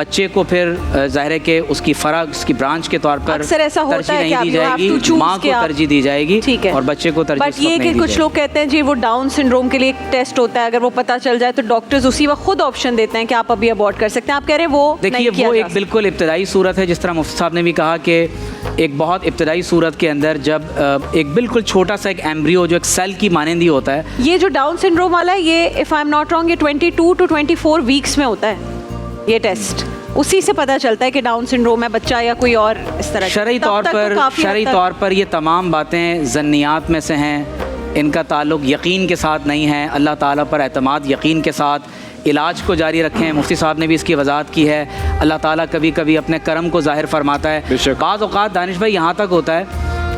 بچے کو پھر ظاہر ہے کہ اس کی فرع اس کی برانچ کے طور پر اکثر ایسا ہوتا ترجیح ہے کہ نہیں دی جائے گی, ماں کو ترجیح دی جائے گی ٹھیک ہے, اور بچے کو ترجیح بٹ یہ کہ کچھ لوگ کہتے ہیں جی وہ ڈاؤن سنڈروم کے لیے ایک ٹیسٹ ہوتا ہے, اگر وہ پتہ چل جائے تو ڈاکٹرز اسی وقت خود آپشن دیتے ہیں کہ آپ ابھی ابورٹ کر سکتے ہیں. آپ کہہ رہے ہیں وہ دیکھیے وہ ایک بالکل ابتدائی صورت ہے, جس طرح مفتی صاحب نے بھی کہا کہ ایک بہت ابتدائی صورت کے اندر جب ایک بالکل چھوٹا سا ایک ایمبریو جو ایک سیل کی مانند ہی ہوتا ہے. یہ جو ڈاؤن سنڈروم والا ہے یہ if I am not wrong یہ 22 to 24 ویکس میں ہوتا ہے یہ ٹیسٹ, اسی سے پتہ چلتا ہے کہ ڈاؤن سنڈروم ہے بچہ یا کوئی اور اس طرح. شرعی طور پر یہ تمام باتیں ظنیات میں سے ہیں, ان کا تعلق یقین کے ساتھ نہیں ہے. اللہ تعالیٰ پر اعتماد یقین کے ساتھ علاج کو جاری رکھیں. مفتی صاحب نے بھی اس کی وضاحت کی ہے. اللہ تعالیٰ کبھی کبھی اپنے کرم کو ظاہر فرماتا ہے. بعض اوقات دانش بھائی یہاں تک ہوتا ہے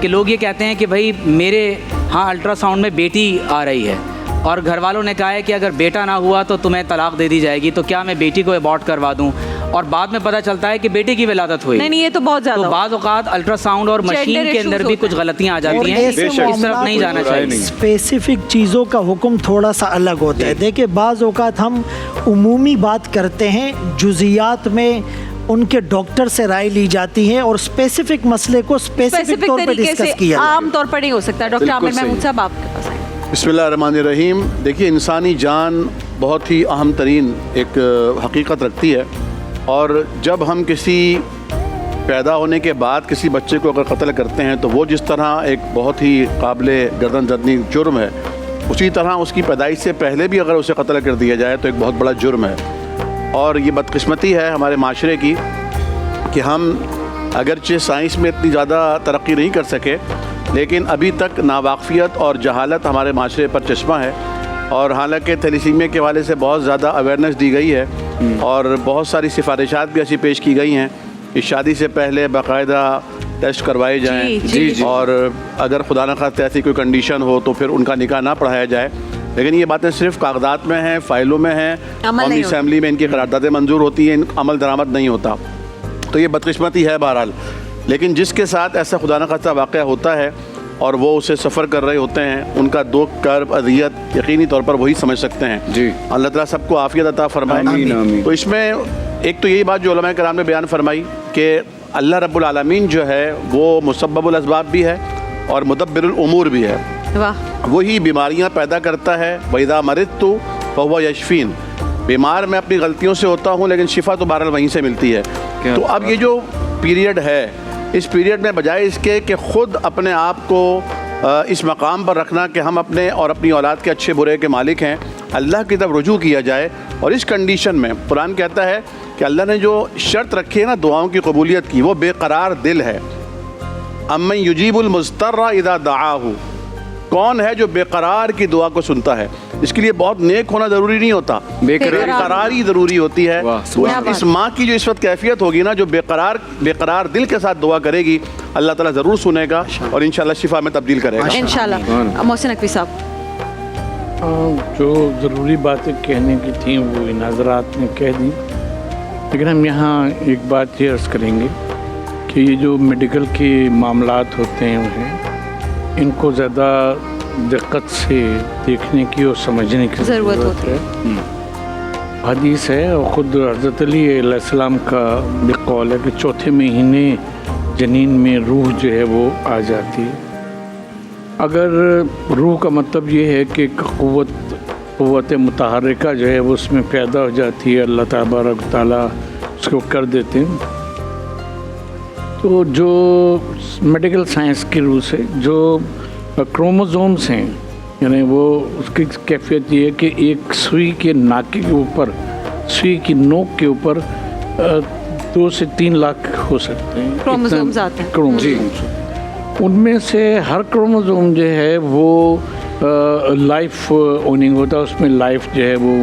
کہ لوگ یہ کہتے ہیں کہ بھائی میرے ہاں الٹرا ساؤنڈ میں بیٹی آ رہی ہے اور گھر والوں نے کہا ہے کہ اگر بیٹا نہ ہوا تو تمہیں طلاق دے دی جائے گی, تو کیا میں بیٹی کو ابورٹ کروا دوں, اور بعد میں پتہ چلتا ہے کہ بیٹے کی ولادت ہوئی. نہیں یہ تو بہت زیادہ. تو بعض اوقات الٹرا ساؤنڈ اور مشین کے اندر بھی کچھ غلطیاں آ جاتی ہیں, اس طرف نہیں جانا چاہیے. اسپیسیفک چیزوں کا حکم تھوڑا سا الگ ہوتا ہے. دیکھیں بعض اوقات ہم عمومی بات کرتے ہیں, جزیات میں ان کے ڈاکٹر سے رائے لی جاتی ہے اور اسپیسیفک مسئلے کو اسپیسیفک طور پر ڈسکس کیا جاتا ہے. عام طور پر نہیں ہو سکتا. ڈاکٹر عامر محمود صاحب آپ کے پاس آئیں. بسم اللہ الرحمن الرحیم. دیکھیے انسانی جان بہت ہی اہم ترین ایک حقیقت رکھتی ہے, اور جب ہم کسی پیدا ہونے کے بعد کسی بچے کو اگر قتل کرتے ہیں تو وہ جس طرح ایک بہت ہی قابل گردن زدنی جرم ہے, اسی طرح اس کی پیدائش سے پہلے بھی اگر اسے قتل کر دیا جائے تو ایک بہت بڑا جرم ہے. اور یہ بدقسمتی ہے ہمارے معاشرے کی کہ ہم اگرچہ سائنس میں اتنی زیادہ ترقی نہیں کر سکے, لیکن ابھی تک ناواقفیت اور جہالت ہمارے معاشرے پر چشمہ ہے. اور حالانکہ تھیلیسیمیا کے حوالے سے بہت زیادہ اویئرنیس دی گئی ہے اور بہت ساری سفارشات بھی ایسی پیش کی گئی ہیں کہ شادی سے پہلے باقاعدہ ٹیسٹ کروائے جائیں, اور اگر خدا نخواستہ ایسی کوئی کنڈیشن ہو تو پھر ان کا نکاح نہ پڑھایا جائے. لیکن یہ باتیں صرف کاغذات میں ہیں, فائلوں میں ہیں, قومی اسمبلی میں ان کی قراردادیں منظور ہوتی ہیں, عمل درآمد نہیں ہوتا. تو یہ بدقسمتی ہے بہرحال. لیکن جس کے ساتھ ایسا خدا نخواستہ واقعہ ہوتا ہے اور وہ اسے سفر کر رہے ہوتے ہیں, ان کا دکھ کرب اذیت یقینی طور پر وہی سمجھ سکتے ہیں. اللہ تعالیٰ سب کو عافیت عطا فرمائے. تو اس میں ایک تو یہی بات جو علماء کرام نے بیان فرمائی کہ اللہ رب العالمین جو ہے وہ مسبب الاسباب بھی ہے اور مدبر الامور بھی ہے. وہی بیماریاں پیدا کرتا ہے. وَإِذَا مَرِضْتُ فَهُوَ يَشْفِينِ. بیمار میں اپنی غلطیوں سے ہوتا ہوں لیکن شفا تو بہرحال وہیں سے ملتی ہے. تو اب یہ جو پیریڈ ہے, اس پیریڈ میں بجائے اس کے کہ خود اپنے آپ کو اس مقام پر رکھنا کہ ہم اپنے اور اپنی اولاد کے اچھے برے کے مالک ہیں, اللہ کی طرف رجوع کیا جائے. اور اس کنڈیشن میں قرآن کہتا ہے کہ اللہ نے جو شرط رکھی ہے نا دعاؤں کی قبولیت کی, وہ بے قرار دل ہے. امن یجیب المضطر اذا دعاہ, کون ہے جو بے قرار کی دعا کو سنتا ہے. اس کے لیے بہت نیک ہونا ضروری نہیں ہوتا, بے قراری ضروری ہوتی ہے. اس ماں کی جو اس وقت کیفیت ہوگی نا, جو بے قرار دل کے ساتھ دعا کرے گی, اللہ تعالیٰ ضرور سنے گا اور انشاءاللہ شفا میں تبدیل کرے گا انشاءاللہ. محسن نقوی صاحب, جو ضروری باتیں کہنے کی تھیں وہ ان حضرات نے کہہ دیں, لیکن ہم یہاں ایک بات یہ عرض کریں گے کہ یہ جو میڈیکل کے معاملات ہوتے ہیں ان کو زیادہ دقت سے دیکھنے کی اور سمجھنے کی ضرورت ہوتی ہے. حدیث ہے اور خود حضرت علی علیہ السلام کا بھی قول ہے کہ چوتھے مہینے جنین میں روح جو ہے وہ آ جاتی ہے. اگر روح کا مطلب یہ ہے کہ قوت متحرکہ جو ہے وہ اس میں پیدا ہو جاتی ہے, اللہ تبارک و تعالیٰ اس کو کر دیتے ہیں. تو جو میڈیکل سائنس کی روح سے جو کروموزومس ہیں, یعنی وہ اس کی کیفیت یہ ہے کہ ایک سوئی کے ناکے کے اوپر, سوئی کی نوک کے اوپر 2 سے 3 لاکھ ہو سکتے ہیں کروموزومز آتے ہیں. کروموزومز ان میں سے ہر کروموزوم جو ہے وہ لائف اوننگ ہوتا ہے, اس میں لائف جو ہے وہ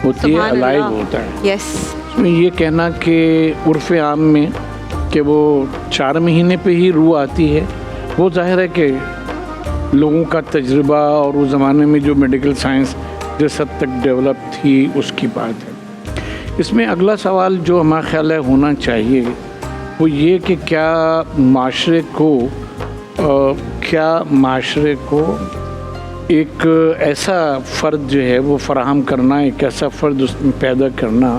ہوتی ہے, الائیو ہوتا ہے. اس میں یہ کہنا کہ عرف عام میں کہ وہ 4 مہینے پہ ہی روح آتی ہے, وہ ظاہر ہے کہ لوگوں کا تجربہ اور اس زمانے میں جو میڈیکل سائنس جس حد تک ڈیولپ تھی اس کی بات ہے. اس میں اگلا سوال جو ہمارا خیال ہے ہونا چاہیے وہ یہ کہ کیا معاشرے کو ایک ایسا فرد جو ہے وہ فراہم کرنا, ایک ایسا فرد اس میں پیدا کرنا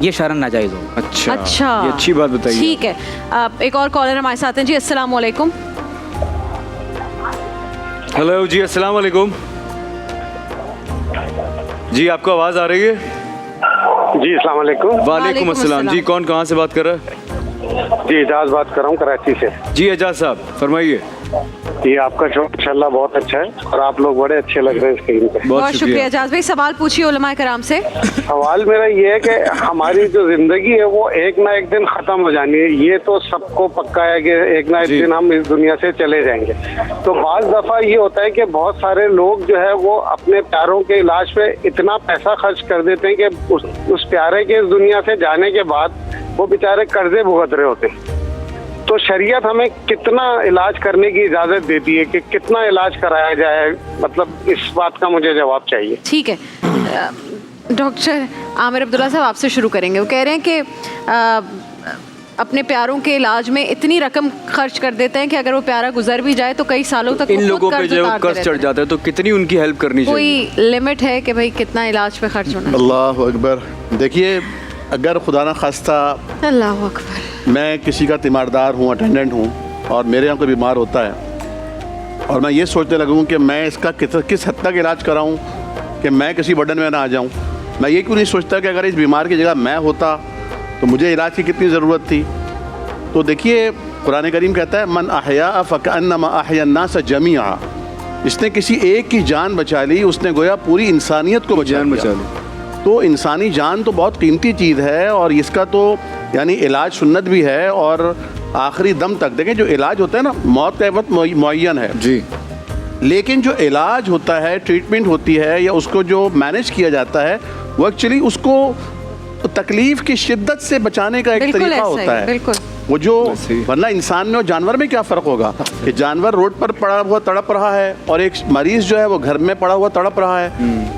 یہ شرعن ناجائز ہوگا. اچھا, یہ اچھی بات بتائیے. ٹھیک ہے. ایک اور کالر ہمارے ساتھ ہیں جی. السلام علیکم. ہیلو جی, السلام علیکم. جی آپ کو آواز آ رہی ہے؟ جی السلام علیکم. وعلیکم السلام. جی کون کہاں سے بات کر رہا ہے؟ جی اعجاز بات کر رہا ہوں کراچی سے. جی اعجاز صاحب فرمائیے. جی آپ کا شو انشاءاللہ بہت اچھا ہے اور آپ لوگ بڑے اچھے لگ رہے ہیں اسکرین پہ. بہت شکریہ اعجاز بھائی. سوال پوچھیے علماء کرام سے. سوال میرا یہ ہے کہ ہماری جو زندگی ہے وہ ایک نہ ایک دن ختم ہو جانی ہے. یہ تو سب کو پکا ہے کہ ایک نہ ایک دن ہم اس دنیا سے چلے جائیں گے. تو بعض دفعہ یہ ہوتا ہے کہ بہت سارے لوگ جو ہے وہ اپنے پیاروں کے علاج پہ اتنا پیسہ خرچ کر دیتے ہیں کہ اس پیارے کے اس دنیا سے جانے کے بعد وہ بیچارے قرضے بھگت رہے ہوتے ہیں. تو شریعت ہمیں کتنا علاج کرنے کی اجازت دیتی ہے کہ کتنا علاج کرایا جائے؟ مطلب اس بات کا مجھے جواب چاہیے. ٹھیک ہے. ڈاکٹر عامر عبداللہ صاحب آپ سے شروع کریں گے. وہ کہہ رہے ہیں کہ اپنے پیاروں کے علاج میں اتنی رقم خرچ کر دیتے ہیں کہ اگر وہ پیارا گزر بھی جائے تو کئی سالوں تک ان لوگوں پہ جو قرض چڑھ جاتا ہے تو کتنی ان کی ہیلپ کرنی چاہیے؟ کوئی لمٹ ہے کہ بھائی کتنا علاج پہ خرچ ہونا؟ اللہ اکبر. دیکھیے اگر خدا نہ خواستہ اللہ اکبر میں کسی کا تیماردار ہوں, اٹینڈنٹ ہوں, اور میرے یہاں کوئی بیمار ہوتا ہے اور میں یہ سوچنے لگوں کہ میں اس کا کس حد تک علاج کراؤں کہ میں کسی برڈن میں نہ آ جاؤں. میں یہ کیوں نہیں سوچتا کہ اگر اس بیمار کی جگہ میں ہوتا تو مجھے علاج کی کتنی ضرورت تھی. تو دیکھیے قرآن کریم کہتا ہے من احیاء فکأنما احیا الناس جمیعا. جس نے کسی ایک کی جان بچا لی اس نے گویا پوری انسانیت کو بچا لی. تو انسانی جان تو بہت قیمتی چیز ہے اور اس کا تو یعنی علاج سنت بھی ہے اور آخری دم تک. دیکھیں جو علاج ہوتا ہے نا موت کا وقت معین ہے جی, لیکن جو علاج ہوتا ہے, ٹریٹمنٹ ہوتی ہے یا اس کو جو مینیج کیا جاتا ہے وہ ایکچولی اس کو تکلیف کی شدت سے بچانے کا ایک طریقہ ہوتا ہے. وہ جو ورنہ انسان میں اور جانور میں کیا فرق ہوگا کہ جانور روڈ پر پڑا ہوا تڑپ رہا ہے اور ایک مریض جو ہے وہ گھر میں پڑا ہوا تڑپ رہا ہے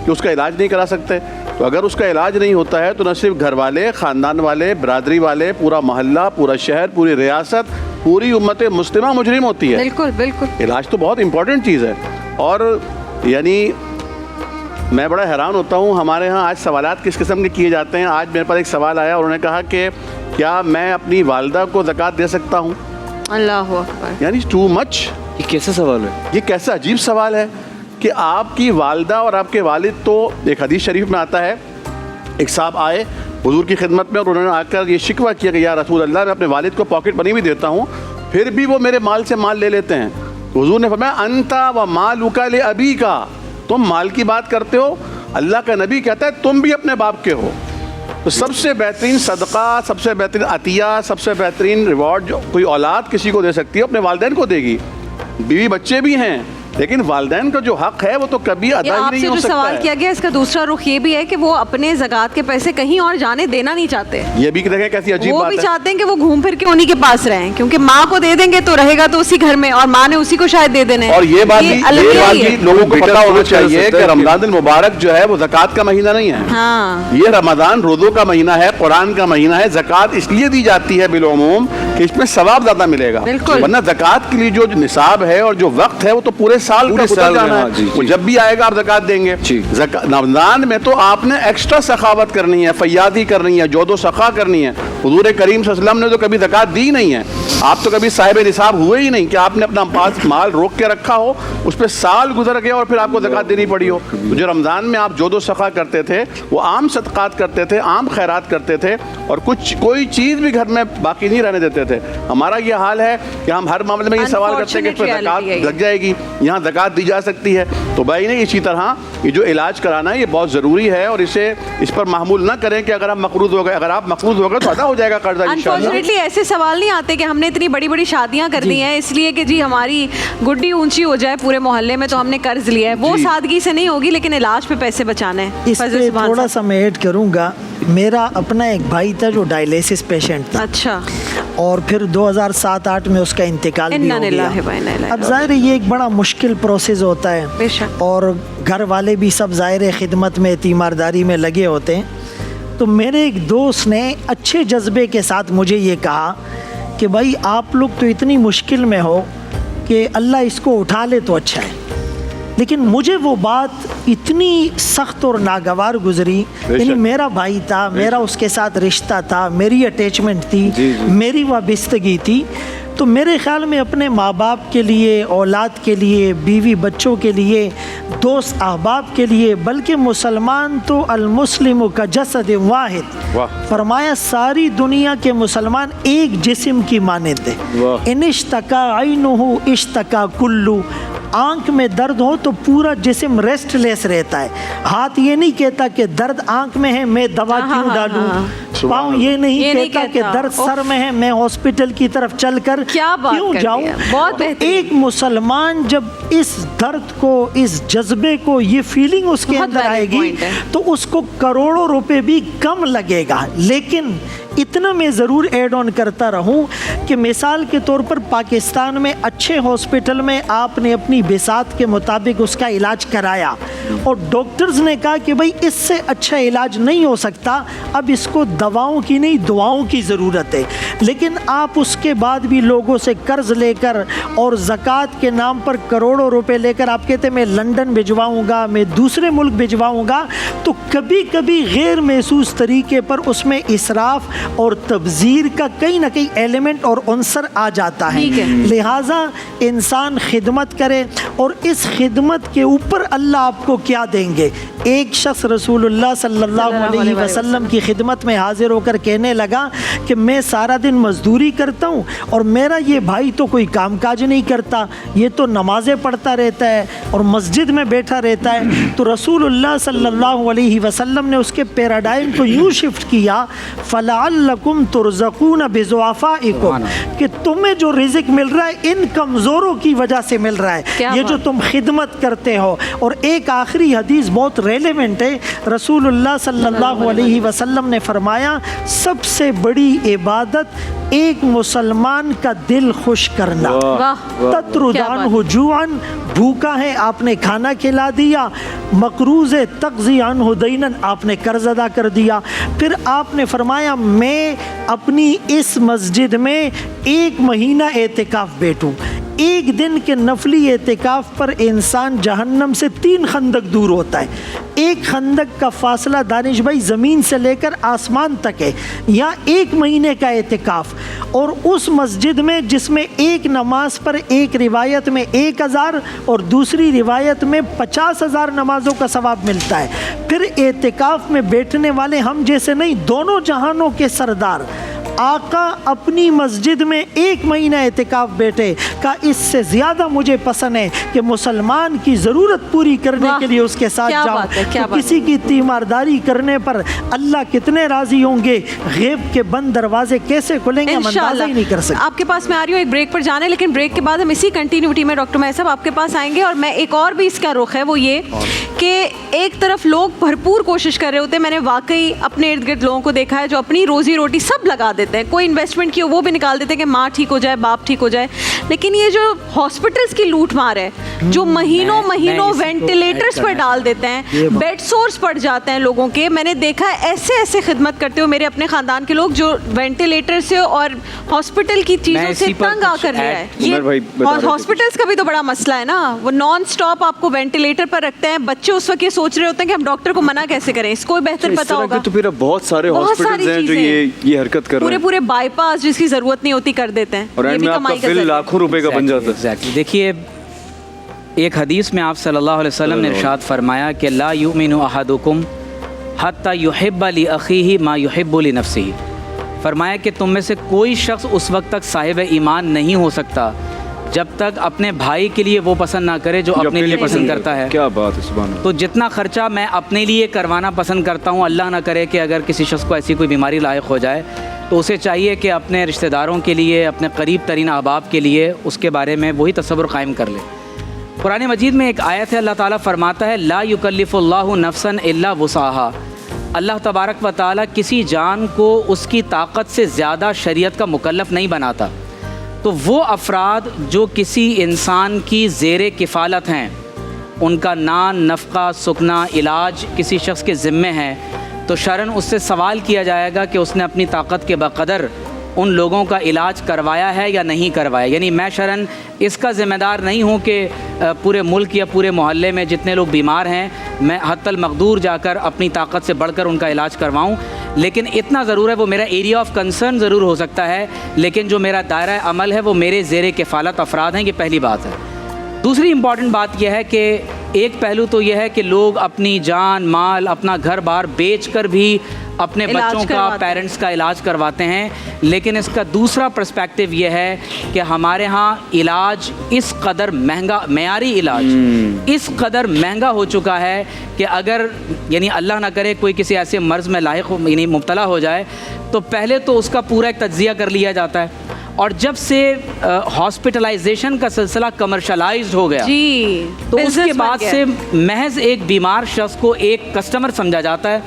کہ اس کا علاج نہیں کرا سکتے. تو اگر اس کا علاج نہیں ہوتا ہے تو نہ صرف گھر والے, خاندان والے, برادری والے, پورا محلہ, پورا شہر, پوری ریاست, پوری امت مسلمہ مجرم ہوتی ہے. بالکل بالکل. علاج تو بہت امپورٹنٹ چیز ہے. اور یعنی میں بڑا حیران ہوتا ہوں ہمارے ہاں آج سوالات کس قسم کے کیے جاتے ہیں. آج میرے پاس ایک سوال آیا اور انہوں نے کہا کہ کیا میں اپنی والدہ کو زکوٰۃ دے سکتا ہوں؟ اللہ اکبر. یعنی ٹو مچ. یہ کیسا سوال ہے؟ یہ کیسا عجیب سوال ہے کہ آپ کی والدہ اور آپ کے والد, تو ایک حدیث شریف میں آتا ہے ایک صاحب آئے حضور کی خدمت میں اور انہوں نے آ کر یہ شکوہ کیا کہ یا رسول اللہ میں اپنے والد کو پاکٹ منی بھی دیتا ہوں پھر بھی وہ میرے مال سے مال لے لیتے ہیں. حضور نے فرمایا انتا و مالک لابیک, تم مال کی بات کرتے ہو, اللہ کا نبی کہتا ہے تم بھی اپنے باپ کے ہو. تو سب سے بہترین صدقہ, سب سے بہترین عطیہ, سب سے بہترین ریوارڈ جو کوئی اولاد کسی کو دے سکتی ہے اپنے والدین کو دے گی. بیوی بچے بھی ہیں لیکن والدین کا جو حق ہے وہ تو کبھی ادا ہی نہیں ہو سکتا ہے. آپ سے جو سوال کیا گیا اس کا دوسرا رخ یہ بھی ہے کہ وہ اپنے زکوٰۃ کے پیسے کہیں اور جانے دینا نہیں چاہتے. یہ بھی دیکھیں کیسی عجیب بات ہے. وہ بھی چاہتے ہیں کہ وہ گھوم پھر کے انہی کے پاس رہیں کیونکہ ماں کو دے دیں گے تو رہے گا تو اسی گھر میں اور ماں نے اسی کو شاید دے دینا ہے. اور یہ بات بھی لوگوں کو پتا ہونا چاہیے کہ رمضان المبارک جو ہے وہ زکوٰۃ کا مہینہ نہیں ہے. ہاں یہ رمضان روزوں کا مہینہ ہے, قرآن کا مہینہ ہے. زکوٰۃ اس لیے دی جاتی ہے بالعموم کہ اس میں ثواب زیادہ ملے گا. ورنہ زکوٰۃ کے لیے جو نصاب ہے اور جو وقت ہے وہ تو پورے سال کا گزر جانا ہے. جب بھی آئے گا آپ زکوٰۃ دیں گے. رمضان میں تو آپ نے ایکسٹرا سخاوت کرنی ہے, فیاضی کرنی ہے, جود و سخا کرنی ہے. حضور کریم صلی اللہ علیہ وسلم نے تو کبھی زکوٰۃ دی نہیں ہے. آپ تو کبھی صاحب نصاب ہوئے ہی نہیں کہ آپ نے اپنا پاس مال روک کے رکھا ہو, اس پہ سال گزر گیا اور پھر آپ کو زکوٰۃ دینی پڑی ہو. جو رمضان میں آپ جود و سخا کرتے تھے وہ عام صدقات کرتے تھے, عام خیرات کرتے تھے اور کوئی چیز بھی گھر میں باقی نہیں رہنے دیتے تھے. ہمارا یہ حال ہے کہ ہم ہر معاملے میں یہ سوال کرتے ہیں کہ اس پہ زکوٰۃ لگ جائے گی, یہاں زکوٰۃ دی جا سکتی ہے. تو بھائی نہیں, اسی طرح یہ جو علاج کرانا ہے یہ بہت ضروری ہے اور اس پر محمول نہ کریں کہ اگر ہم مقروض ہو گئے, اگر آپ مقروض ہو گئے تو ادا ہو جائے گا قرضہ انشاءاللہ. انفارچونیٹلی ایسے سوال نہیں آتے کہ ہم نے اتنی بڑی بڑی شادیاں کر دی ہیں اس لیے کہ جی ہماری گڈی اونچی ہو جائے پورے محلے میں تو ہم نے قرض لیا ہے. وہ سادگی سے نہیں ہوگی لیکن علاج پہ پیسے بچانا ہے. اس پہ تھوڑا سا میں ایڈ کروں گا. میرا اپنا ایک بھائی تھا جو ڈائلیسس پیشنٹ تھا. اچھا. اور پھر 2007-8 میں اس کا انتقال بھی ہو گیا. اب ظاہر یہ ایک بڑا مشکل پروسیس ہوتا ہے اور گھر والے بھی سب ظاہر خدمت میں, تیمارداری میں لگے ہوتے ہیں. تو میرے ایک دوست نے اچھے جذبے کے ساتھ مجھے یہ کہا کہ بھائی آپ لوگ تو اتنی مشکل میں ہو کہ اللہ اس کو اٹھا لے تو اچھا ہے. لیکن مجھے وہ بات اتنی سخت اور ناگوار گزری. یعنی میرا بھائی تھا, میرا اس کے ساتھ رشتہ تھا, میری اٹیچمنٹ تھی, میری وابستگی تھی. تو میرے خیال میں اپنے ماں باپ کے لیے, اولاد کے لیے, بیوی بچوں کے لیے, دوست احباب کے لیے, بلکہ مسلمان تو المسلم کا جسد واحد, فرمایا ساری دنیا کے مسلمان ایک جسم کی مانند ہے. ان اشتکا عینہ اشتکا کلو, آنکھ میں درد ہو تو پورا جسم ریسٹ لیس رہتا ہے. ہاتھ یہ نہیں کہتا کہ درد آنکھ میں ہے میں دوا کیوں ڈالوں, پاؤں یہ نہیں کہتا کہ درد سر میں ہے میں ہاسپٹل کی طرف چل کر کیوں جاؤں. بہت ایک مسلمان جب اس درد کو, اس جذبے کو, یہ فیلنگ اس کے اندر آئے گی تو اس کو کروڑوں روپے بھی کم لگے گا. لیکن اتنا میں ضرور ایڈ آن کرتا رہوں کہ مثال کے طور پر پاکستان میں اچھے ہاسپٹل میں آپ نے اپنی بساط کے مطابق اس کا علاج کرایا اور ڈاکٹرز نے کہا کہ بھئی اس سے اچھا علاج نہیں ہو سکتا, اب اس کو دواؤں کی نہیں دعاؤں کی ضرورت ہے. لیکن آپ اس کے بعد بھی لوگوں سے قرض لے کر اور زکوٰۃ کے نام پر کروڑوں روپے لے کر آپ کہتے ہیں میں لندن بھجواؤں گا, میں دوسرے ملک بھجواؤں گا, تو کبھی کبھی غیر محسوس طریقے پر اس میں اسراف اور تبذیر کا کہیں نہ کہیں ایلیمنٹ اور عنصر آ جاتا ہے. لہٰذا انسان خدمت کرے, اور اس خدمت کے اوپر اللہ آپ کو کیا دیں گے. ایک شخص رسول اللہ صلی اللہ علیہ وسلم کی خدمت میں حاضر ہو کر کہنے لگا کہ میں سارا دن مزدوری کرتا ہوں اور میرا یہ بھائی تو کوئی کام کاج نہیں کرتا, یہ تو نمازیں پڑھتا رہتا ہے اور مسجد میں بیٹھا رہتا ہے. تو رسول اللہ صلی اللہ علیہ وسلم نے اس کے پیراڈائم کو یوں شفٹ کیا, فَلَعَلَّكُمْ تُرْزَقُونَ بِضُعَفَائِكُمْ, کہ تمہیں جو رزق مل رہا ہے ان کمزوروں کی وجہ سے مل رہا ہے, یہ جو تم خدمت کرتے ہو. اور ایک آخری حدیث بہت ریلیونٹ ہے. رسول اللہ صلی اللہ علیہ وسلم نے فرمایا سب سے بڑی عبادت ایک مسلمان کا دل خوش کرنا. تطردانہ جوعاً, بھوکا ہے آپ نے کھانا کھلا دیا, مقروض تقضی عنہ دینا, آپ نے قرض ادا کر دیا. پھر آپ نے فرمایا میں اپنی اس مسجد میں 1 مہینہ اعتکاف بیٹھوں. ایک دن کے نفلی اعتکاف پر انسان جہنم سے 3 خندق دور ہوتا ہے. ایک خندق کا فاصلہ دانش بھائی زمین سے لے کر آسمان تک ہے, یا 1 مہینے کا اعتکاف, اور اس مسجد میں جس میں ایک نماز پر ایک روایت میں 1000 اور دوسری روایت میں 50,000 نمازوں کا ثواب ملتا ہے. پھر اعتکاف میں بیٹھنے والے ہم جیسے نہیں, دونوں جہانوں کے سردار آقا اپنی مسجد میں 1 مہینہ اعتکاف بیٹھے. کا اس سے زیادہ مجھے پسند ہے کہ مسلمان کی ضرورت پوری کرنے کے لیے اس کے ساتھ جاؤں. تو کسی کی تیمارداری کرنے پر اللہ کتنے راضی ہوں گے, غیب کے بند دروازے کیسے کھلیں گے, ہم اندازہ ہی نہیں کر سکتے. آپ کے پاس میں آ رہی ہوں ایک بریک پر جانے, لیکن بریک کے بعد ہم اسی کنٹینیوٹی میں ڈاکٹر مہر صاحب آپ کے پاس آئیں گے. اور میں ایک اور بھی اس کا رخ ہے وہ یہ کہ ایک طرف لوگ بھرپور کوشش کر رہے ہوتے ہیں, میں نے واقعی اپنے ارد گرد لوگوں کو دیکھا ہے جو اپنی روزی روٹی سب لگا دیتے ہیں, کوئی انویسٹمنٹ کی وہ بھی نکال دیتے ہیں کہ ماں ٹھیک ہو جائے, باپ ٹھیک ہو جائے. لیکن یہ جو ہاسپٹلس کی لوٹ مار ہے, جو مہینوں وینٹیلیٹرز پر ڈال دیتے ہیں, بیڈ سورس پڑ جاتے ہیں لوگوں کے. میں نے دیکھا ہے ایسے خدمت کرتے ہو میرے اپنے خاندان کے لوگ جو وینٹیلیٹر سے اور ہاسپٹل کی چیزوں سے تنگ آ کر رہا ہے. یہ ہاسپٹلس کا بھی تو بڑا مسئلہ ہے نا, وہ نان سٹاپ آپ کو وینٹیلیٹر پر رکھتے ہیں. بچے اس وقت یہ سوچ رہے ہوتے ہیں کہ ہم ڈاکٹر کو منع کیسے کریں, اس کو بہتر پتا ہوگا. تو پھر بہت سارے ہاسپٹلز ہیں جو یہ حرکت کر رہے ہیں, پورے بائی پاس جس کی ضرورت نہیں ہوتی کر دیتے ہیں, اور اینڈ میں آپ کا بل لاکھوں روپے کا بن جاتا ہے. دیکھیے ایک حدیث میں آپ صلی اللہ علیہ وسلم نے ارشاد فرمایا کہ لا یؤمن احدکم حتی یحب لاخیہ ما یحب لنفسہ. فرمایا کہ تم میں سے کوئی شخص اس وقت تک صاحب ایمان نہیں ہو سکتا جب تک اپنے بھائی کے لیے وہ پسند نہ کرے جو اپنے لیے پسند کرتا ہے. کیا بات ہے, سبحان اللہ. تو جتنا خرچہ میں اپنے لیے کروانا پسند کرتا ہوں, اللہ نہ کرے کہ اگر کسی شخص کو ایسی کوئی بیماری لاحق ہو جائے تو اسے چاہیے کہ اپنے رشتہ داروں کے لیے, اپنے قریب ترین احباب کے لیے اس کے بارے میں وہی تصور قائم کر لے. قرآن مجید میں ایک آیت ہے, اللہ تعالیٰ فرماتا ہے لا یکلف اللہ نفسا الا وسعہا. اللہ تبارک و تعالیٰ کسی جان کو اس کی طاقت سے زیادہ شریعت کا مکلف نہیں بناتا. تو وہ افراد جو کسی انسان کی زیر کفالت ہیں, ان کا نان, نفقہ, سکنا, علاج کسی شخص کے ذمے ہیں, تو شرعاً اس سے سوال کیا جائے گا کہ اس نے اپنی طاقت کے بقدر ان لوگوں کا علاج کروایا ہے یا نہیں کروایا. یعنی میں شرعاً اس کا ذمہ دار نہیں ہوں کہ پورے ملک یا پورے محلے میں جتنے لوگ بیمار ہیں میں حتی المقدور جا کر اپنی طاقت سے بڑھ کر ان کا علاج کرواؤں. لیکن اتنا ضرور ہے, وہ میرا ایریا آف کنسرن ضرور ہو سکتا ہے, لیکن جو میرا دائرہ عمل ہے وہ میرے زیر کفالت افراد ہیں. یہ پہلی بات ہے. دوسری امپورٹنٹ بات یہ ہے کہ ایک پہلو تو یہ ہے کہ لوگ اپنی جان مال اپنا گھر بار بیچ کر بھی اپنے بچوں کا پیرنٹس کا علاج کرواتے ہیں. لیکن اس کا دوسرا پرسپیکٹیو یہ ہے کہ ہمارے ہاں علاج اس قدر مہنگا, معیاری علاج اس قدر مہنگا ہو چکا ہے کہ اگر یعنی اللہ نہ کرے کوئی کسی ایسے مرض میں لاحق یعنی مبتلا ہو جائے تو پہلے تو اس کا پورا ایک تجزیہ کر لیا جاتا ہے, اور جب سے ہاسپٹلائزیشن کا سلسلہ کمرشلائزڈ ہو گیا تو اس کے بعد سے محض ایک بیمار شخص کو ایک کسٹمر سمجھا جاتا ہے,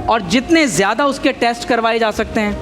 اور جتنے زیادہ اس کے ٹیسٹ کروائے جا سکتے ہیں,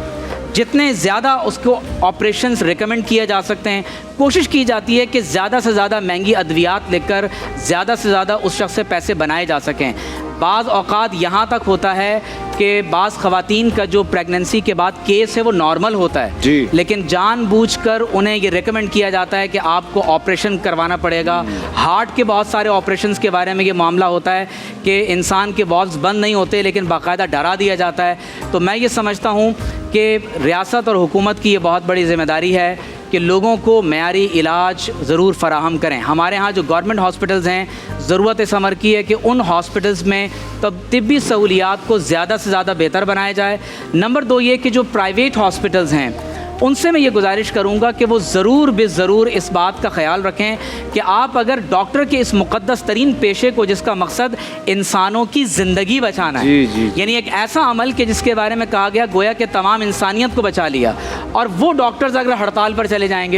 جتنے زیادہ اس کو آپریشنز ریکمنڈ کیے جا سکتے ہیں, کوشش کی جاتی ہے کہ زیادہ سے زیادہ مہنگی ادویات لے کر زیادہ سے زیادہ اس شخص سے پیسے بنائے جا سکیں. بعض اوقات یہاں تک ہوتا ہے کہ بعض خواتین کا جو پریگننسی کے بعد کیس ہے وہ نارمل ہوتا ہے, لیکن جان بوجھ کر انہیں یہ ریکمنڈ کیا جاتا ہے کہ آپ کو آپریشن کروانا پڑے گا. ہارٹ کے بہت سارے آپریشنز کے بارے میں یہ معاملہ ہوتا ہے کہ انسان کے والوز بند نہیں ہوتے لیکن باقاعدہ ڈرا دیا جاتا ہے. تو میں یہ سمجھتا ہوں کہ ریاست اور حکومت کی یہ بہت بڑی ذمہ داری ہے کہ لوگوں کو معیاری علاج ضرور فراہم کریں. ہمارے ہاں جو گورنمنٹ ہاسپٹلز ہیں ضرورت اس امر کی ہے کہ ان ہاسپٹلز میں طبی سہولیات کو زیادہ سے زیادہ بہتر بنایا جائے. نمبر 2 یہ کہ جو پرائیویٹ ہاسپٹلز ہیں ان سے میں یہ گزارش کروں گا کہ وہ ضرور ضرور اس بات کا خیال رکھیں کہ آپ اگر ڈاکٹر کے اس مقدس ترین پیشے کو جس کا مقصد انسانوں کی زندگی بچانا ہے, یعنی ایک ایسا عمل کہ جس کے بارے میں کہا گیا گویا کہ تمام انسانیت کو بچا لیا, اور وہ ڈاکٹرز اگر ہڑتال پر چلے جائیں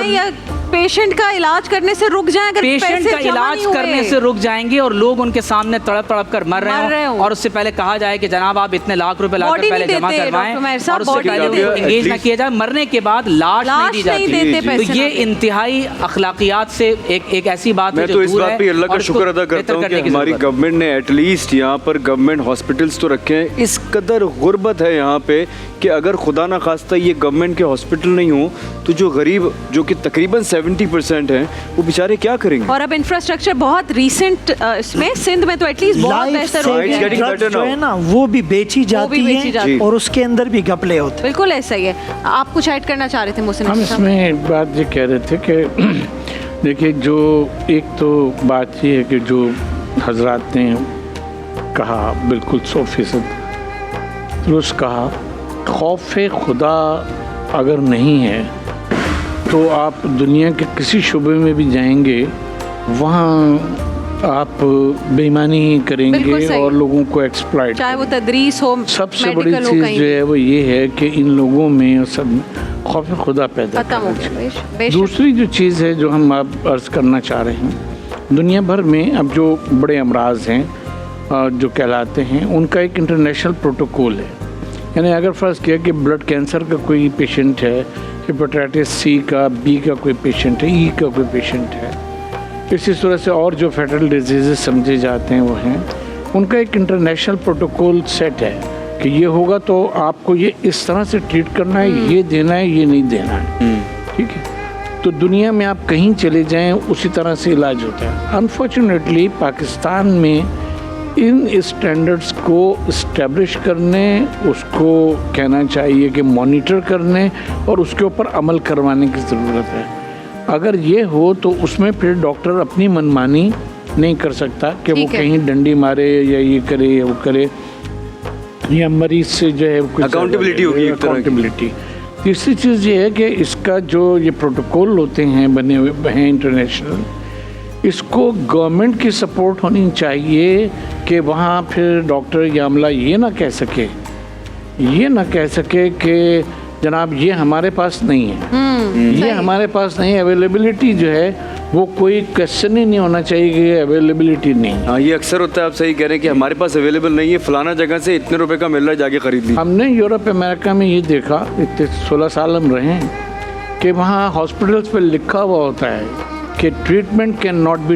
یا پیشنٹ کا علاج کرنے سے رک جائیں, اگر پیشنٹ کا علاج کرنے سے رک جائیں گے اور لوگ ان کے سامنے تڑپ تڑپ کر مر رہے ہوں اور اس سے پہلے کہا جائے کہ جناب آپ اتنے لاکھ روپے لا کر پہلے جمع کروائیں اور اس سے پہلے انگیج نہ کیا جائے, مرنے کے بعد لاش نہیں دی جاتی. تو یہ انتہائی اخلاقیات سے ایک ایسی بات ہے جو دور ہے. میں تو اس بات پہ اللہ کا شکر ادا کرتا ہوں کہ ہماری گورنمنٹ نے ایٹ لیسٹ یہاں پر گورنمنٹ ہاسپٹلس تو رکھے ہیں. اس قدر غربت ہے یہاں پہ کہ اگر خدا نہ خواستہ یہ گورنمنٹ کے ہاسپٹل نہیں ہوں تو جو غریب جو کہ تقریباً 70% ہیں وہ بیچارے کیا کریں گے. اور اب انفراسٹرکچر بہت ریسنٹ اس میں سندھ میں تو ایٹ لیسٹ بہت بہتر ہو گیا جو ہے نا وہ بھی بیچی جاتی ہیں اور اس کے اندر بھی گھپلے ہوتے. بالکل ایسا ہی ہے. آپ کچھ ایڈ کرنا چاہ رہے تھے محسن؟ ہم اس میں ایک بات یہ کہہ رہے تھے کہ دیکھیے جو ایک تو بات یہ ہے کہ جو حضرات نے کہا بالکل 100% درست کہا, خوف خدا اگر نہیں ہے تو آپ دنیا کے کسی شعبے میں بھی جائیں گے وہاں آپ بے ایمانی کریں گے اور لوگوں کو ایکسپلائٹ, چاہے وہ تدریس ہو. سب سے بڑی چیز جو ہے وہ یہ ہے کہ ان لوگوں میں سب خوف خدا پیدا کرنا. دوسری جو چیز ہے جو ہم آپ عرض کرنا چاہ رہے ہیں, دنیا بھر میں اب جو بڑے امراض ہیں جو کہلاتے ہیں ان کا ایک انٹرنیشنل پروٹوکول ہے. یعنی اگر فرض کیا کہ بلڈ کینسر کا کوئی پیشنٹ ہے, ہیپاٹائٹس سی کا, بی کا کوئی پیشنٹ ہے, ای کا کوئی پیشنٹ ہے, اسی طرح سے اور جو فیٹل ڈیزیزز سمجھے جاتے ہیں وہ ہیں, ان کا ایک انٹرنیشنل پروٹوکول سیٹ ہے کہ یہ ہوگا تو آپ کو یہ اس طرح سے ٹریٹ کرنا ہے, یہ دینا ہے, یہ نہیں دینا ہے. ٹھیک ہے, تو دنیا میں آپ کہیں چلے جائیں اسی طرح سے علاج ہوتا ہے. انفارچونیٹلی پاکستان میں ان اسٹینڈرڈس کو اسٹیبلش کرنے, اس کو کہنا چاہیے کہ مانیٹر کرنے اور اس کے اوپر عمل کروانے کی ضرورت ہے. اگر یہ ہو تو اس میں پھر ڈاکٹر اپنی منمانی نہیں کر سکتا کہ وہ کہیں ڈنڈی مارے یا یہ کرے یا وہ کرے, یا مریض سے جو ہے اکاؤنٹیبلٹی ہوگی. اکاؤنٹیبلٹی. تیسری چیز یہ ہے کہ اس کا جو یہ پروٹوکول ہوتے ہیں بنے ہوئے ہیں انٹرنیشنل, اس کو گورنمنٹ کی سپورٹ ہونی چاہیے کہ وہاں پھر ڈاکٹر یا عملہ یہ نہ کہہ سکے کہ جناب یہ ہمارے پاس نہیں ہے, یہ ہمارے پاس نہیں ہے. اویلیبلٹی جو ہے وہ کوئی کویسچن ہی نہیں ہونا چاہیے کہ اویلیبلٹی نہیں. ہاں یہ اکثر ہوتا ہے, آپ صحیح کہہ رہے ہیں کہ ہمارے پاس اویلیبل نہیں ہے, فلانا جگہ سے اتنے روپے کا مل رہا ہے, جا کے خرید لی. ہم نے یورپ امریکہ میں یہ دیکھا, اتنے 16 سال ہم رہے ہیں, کہ وہاں ہاسپٹلس پہ لکھا ہوا ہوتا ہے کہ ٹریٹمنٹ کین ناٹ بی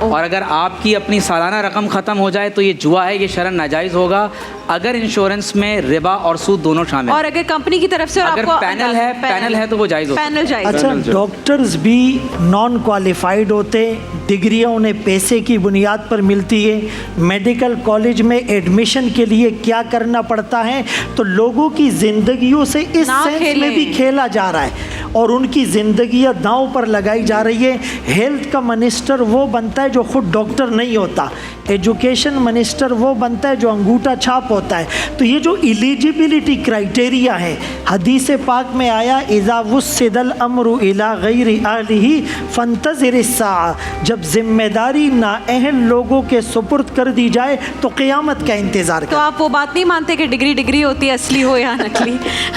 اور اگر آپ کی اپنی سالانہ رقم ختم ہو جائے تو یہ جوا ہے, یہ شرعاً ناجائز ہوگا اگر انشورنس میں ربا اور سود دونوں شامل اور اگر کمپنی کی طرف سے اگر پینل ہے تو وہ جائز ہوتا ہے. پینل جائز. اچھا, ڈاکٹرز بھی نان کوالیفائڈ ہوتے, ڈگریاں انہیں پیسے کی بنیاد پر ملتی ہے, میڈیکل کالج میں ایڈمیشن کے لیے کیا کرنا پڑتا ہے, تو لوگوں کی زندگیوں سے اس سینس میں بھی کھیلا جا رہا ہے اور ان کی زندگیاں داؤں پر لگائی جا رہی ہے. ہیلتھ کا منسٹر وہ بنتا ہے جو خود ڈاکٹر نہیں ہوتا, ایجوکیشن منسٹر وہ بنتا ہے جو انگوٹھا چھاپ ہوتا ہے. تو یہ جو ایلیجیبلٹی کرائٹیریا ہے, حدیث پاک میں آیا اذا وسد الامر الی غیر اہلہ فانتظر الساعہ, جب ذمہ داری نااہل لوگوں کے سپرد کر دی جائے تو قیامت کا انتظار تو کر. آپ وہ بات نہیں مانتے کہ ڈگری ہوتی ہے, اصلی ہو یا نقلی.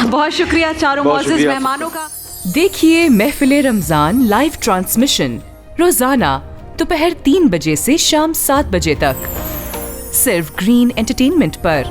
بہت شکریہ چاروں معزز مہمانوں کا. دیکھیے محفل رمضان لائیو ٹرانسمیشن روزانہ دوپہر 3 بجے سے شام 7 بجے تک صرف گرین انٹرٹینمنٹ پر.